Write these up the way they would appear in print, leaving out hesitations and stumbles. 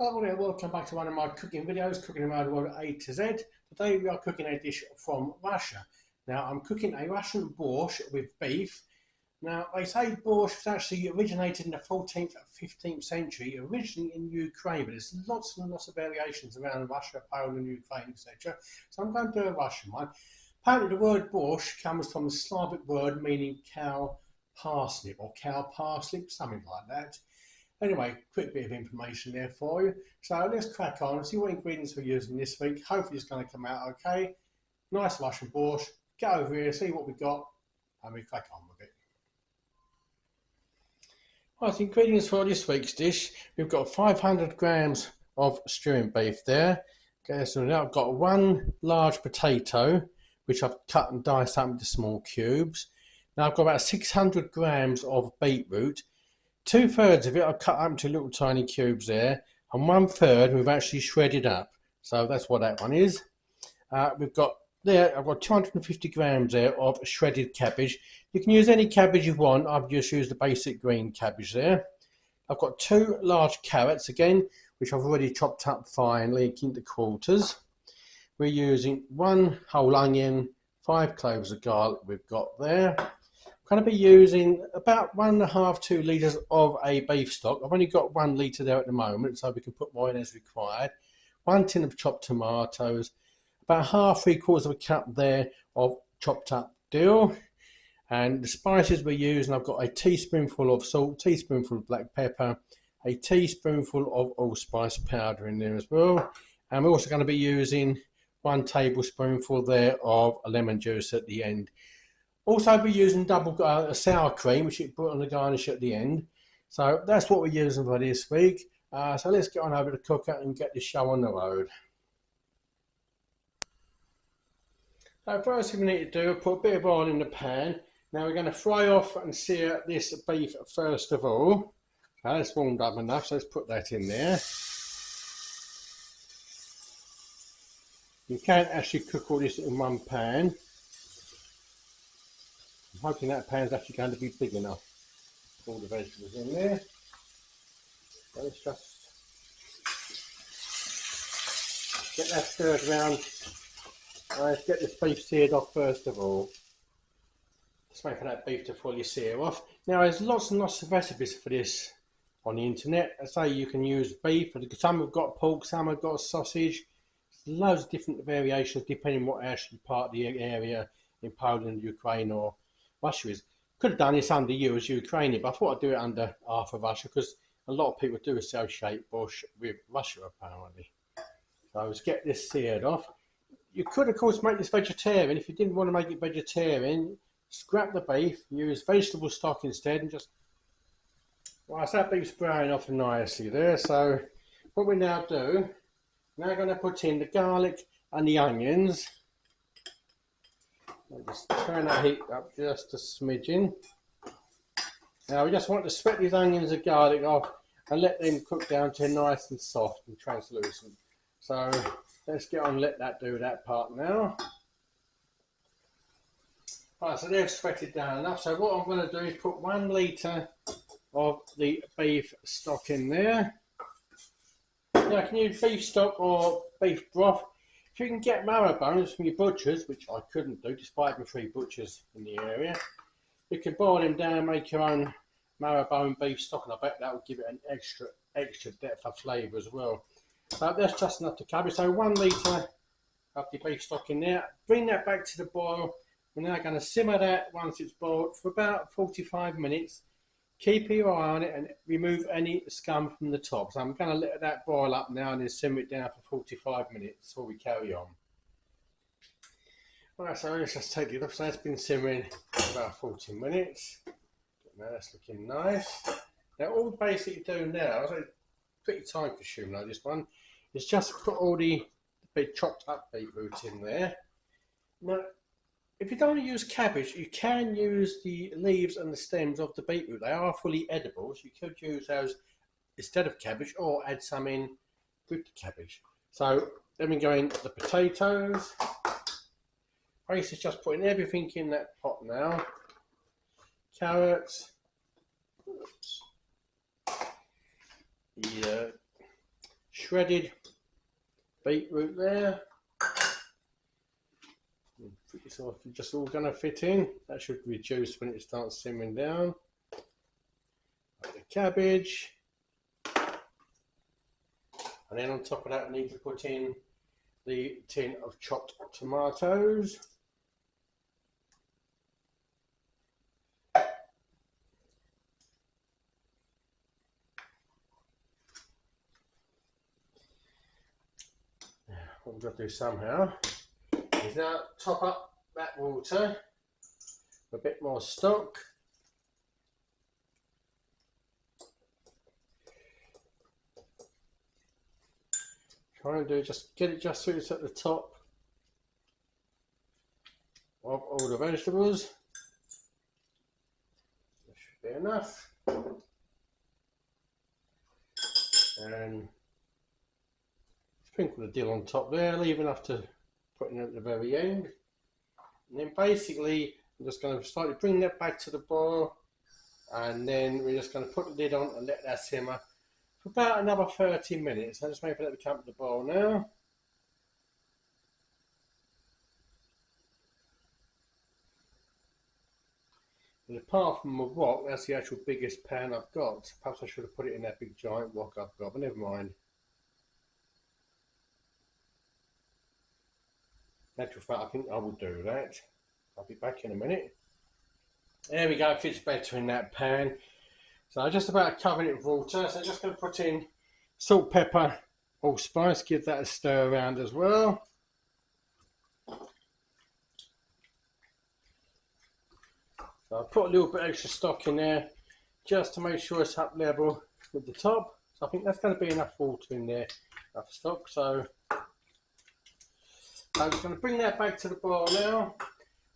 Hello there, welcome back to one of my cooking videos, cooking around the world A to Z. Today we are cooking a dish from Russia. Now I'm cooking a Russian borscht with beef. Now they say borscht was actually originated in the 14th and 15th century, originally in Ukraine, but there's lots and lots of variations around Russia, Poland, Ukraine, etc. So I'm going to do a Russian one. Apparently the word borscht comes from a Slavic word meaning cow parsnip or cow parsnip, something like that. Anyway, quick bit of information there for you. So let's crack on and see what ingredients we're using this week. Hopefully it's going to come out okay. Nice Russian borscht. Get over here, see what we've got, and we crack on with it. Right, the ingredients for this week's dish. We've got 500 grams of stewing beef there. Okay, so now I've got one large potato, which I've cut and diced up into small cubes. Now I've got about 600 grams of beetroot. 2/3 of it I've cut up into little tiny cubes there, and 1/3 we've actually shredded up. So that's what that one is. I've got 250 grams there of shredded cabbage. You can use any cabbage you want. I've just used the basic green cabbage there. I've got 2 large carrots again, which I've already chopped up finely into quarters. We're using 1 whole onion, 5 cloves of garlic we've got there. I'm going to be using about 1.5–2 litres of a beef stock. I've only got 1 litre there at the moment, so we can put more in as required. 1 tin of chopped tomatoes, about 1/2–3/4 of a cup there of chopped up dill. And the spices we're using, I've got a teaspoonful of salt, teaspoonful of black pepper, a teaspoonful of allspice powder in there as well. And we're also going to be using 1 tablespoonful there of lemon juice at the end. Also be using double sour cream, which you put on the garnish at the end. So that's what we're using for this week. So let's get on over to the cooker and get this show on the road. So first thing we need to do, put a bit of oil in the pan. Now we're going to fry off and sear this beef first of all. So it's warmed up enough, so let's put that in there. You can't actually cook all this in one pan. I'm hoping that pan's actually going to be big enough. All the vegetables in there. So let's just get that stirred around. Let's get this beef seared off first of all. Just wait for that beef to fully sear off. Now there's lots and lots of recipes for this on the internet. I say you can use beef, some have got pork, some have got sausage. There's loads of different variations depending on what actually part of the area in Poland, Ukraine or Russia is. Could have done this under you as Ukrainian, but I thought I'd do it under half of Russia because a lot of people do associate borscht with Russia apparently. So let's get this seared off. You could of course make this vegetarian. If you didn't want to make it vegetarian, scrap the beef, use vegetable stock instead and just... Well, so that beef's browning off nicely there. So what we now do, now going to put in the garlic and the onions. I'll just turn that heat up just a smidgen. Now we just want to sweat these onions and garlic off and let them cook down to nice and soft and translucent. So let's get on and let that do that part now. Right, so they've sweated down enough. So what I'm going to do is put 1 litre of the beef stock in there. Now I can use beef stock or beef broth. If you can get marrow bones from your butchers, which I couldn't do despite the 3 butchers in the area, you can boil them down and make your own marrow bone beef stock, and I bet that will give it an extra depth of flavour as well. So that's just enough to cover. So 1 litre of the beef stock in there. Bring that back to the boil. We're now going to simmer that once it's boiled for about 45 minutes. Keep your eye on it and remove any scum from the top. So I'm going to let that boil up now and then simmer it down for 45 minutes before we carry on. Right, so let's just take it off. So that's been simmering for about 40 minutes. Now that's looking nice. Now all we basically do now, so it's pretty time consuming like this one, is just put all the big chopped up beetroot in there. Now, if you don't want to use cabbage, you can use the leaves and the stems of the beetroot. They are fully edible, so you could use those instead of cabbage or add some in with the cabbage. So then we go into the potatoes. Grace is just putting everything in that pot now. Carrots. The shredded beetroot there. It's just all going to fit in. That should reduce when it starts simmering down. The cabbage, and then on top of that, I need to put in the tin of chopped tomatoes. What we've got to do somehow is now top up that water with a bit more stock. Try and do just get it just so it's at the top of all the vegetables. That should be enough. And sprinkle the dill on top there, leave enough to put in at the very end. And then basically I'm just going to slightly bring that back to the boil, and then we're just going to put the lid on and let that simmer for about another 30 minutes. I'm just waiting for that to come to the boil now. And apart from the wok, that's the actual biggest pan I've got. Perhaps I should have put it in that big giant wok I've got, but never mind. In actual fact, I think I will do that. I'll be back in a minute. There we go, it fits better in that pan. So I just about covered it with water, so I'm just going to put in salt, pepper, allspice, give that a stir around as well. So I'll put a little bit extra stock in there just to make sure it's up level with the top. So I think that's going to be enough water in there, enough stock. So I'm just going to bring that back to the boil now.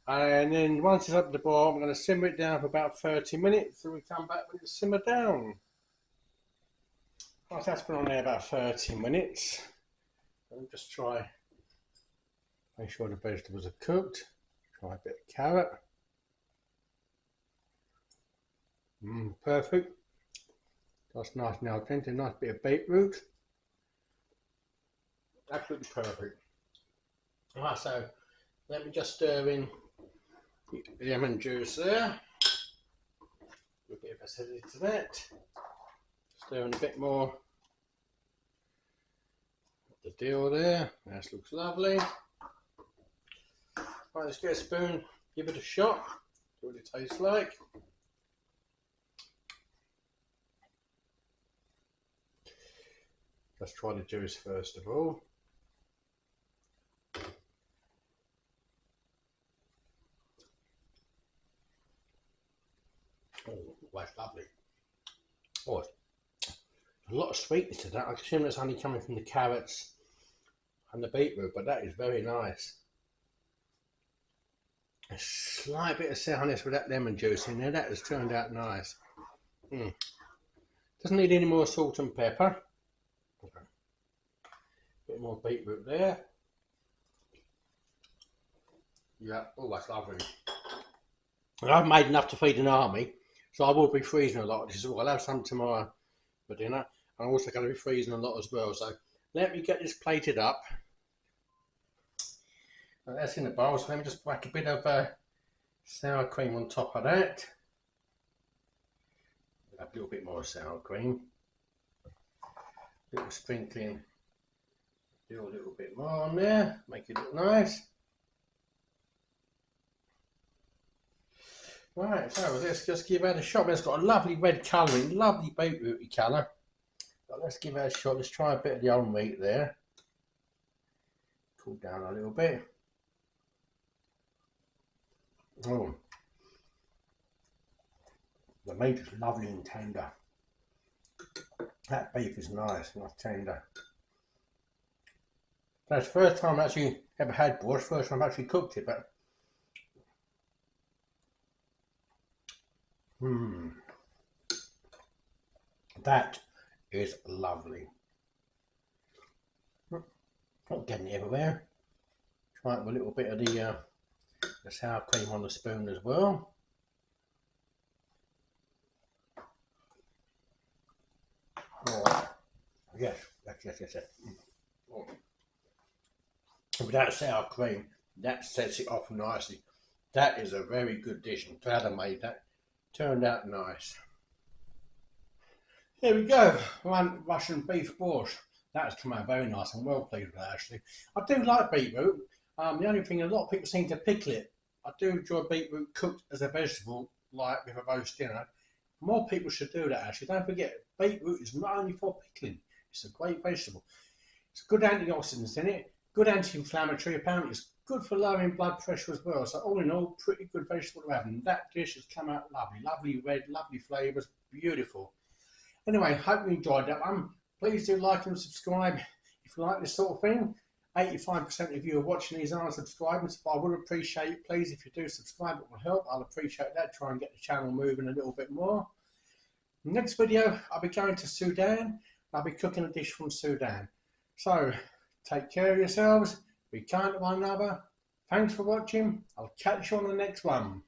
And then once it's up to the boil, I'm going to simmer it down for about 30 minutes, so we come back when it's simmered down. Right, that's been on there about 30 minutes. Let me just try, make sure the vegetables are cooked. Try a bit of carrot. Perfect. That's nice now, a nice bit of beetroot. Absolutely perfect. Right, so let me just stir in the lemon juice there. A bit of acidity to that. Stir in a bit more of the dill there. That looks lovely. Right, let's get a spoon, give it a shot, see what it tastes like. Let's try the juice first of all. Oh, that's lovely. Oh, a lot of sweetness to that. I assume that's only coming from the carrots and the beetroot, but that is very nice. A slight bit of sourness with that lemon juice in there. That has turned out nice. Doesn't need any more salt and pepper. Okay. Bit more beetroot there. Yeah, oh, that's lovely. And I've made enough to feed an army, so I will be freezing a lot of this as well. I'll have some tomorrow for dinner. I'm also going to be freezing a lot as well. So let me get this plated up. That's in the bowl, so let me just whack a bit of sour cream on top of that. A little bit more sour cream. A little sprinkling. Do a little bit more on there, make it look nice. Right, so let's just give that a shot. It's got a lovely red colouring, lovely beetrooty colour. But let's give that a shot. Let's try a bit of the old meat there. Cool down a little bit. Oh, the meat is lovely and tender. That beef is nice tender. That's the first time I've actually ever had borscht. First time I've actually cooked it, but that is lovely. Not getting it everywhere. Try it with a little bit of the sour cream on the spoon as well. Oh, yes, Yes. Oh. Without sour cream, that sets it off nicely. That is a very good dish. I'm glad I made that. Turned out nice. Here we go. One Russian beef borscht. That's come out very nice. I'm well pleased with that actually. I do like beetroot. The only thing, a lot of people seem to pickle it. I do enjoy beetroot cooked as a vegetable, like with a roast dinner. More people should do that actually. Don't forget, beetroot is not only for pickling, it's a great vegetable. It's good antioxidants in it, good anti-inflammatory. Apparently, it's good for lowering blood pressure as well. So all in all, pretty good vegetable to have. And that dish has come out lovely, lovely red, lovely flavours, beautiful. Anyway, hope you enjoyed that one. Please do like and subscribe if you like this sort of thing. 85% of you are watching these aren't subscribing, so I would appreciate it. Please, if you do subscribe, it will help. I'll appreciate that. Try and get the channel moving a little bit more. Next video, I'll be going to Sudan. I'll be cooking a dish from Sudan. So, take care of yourselves. Be kind to one another. Thanks for watching. I'll catch you on the next one.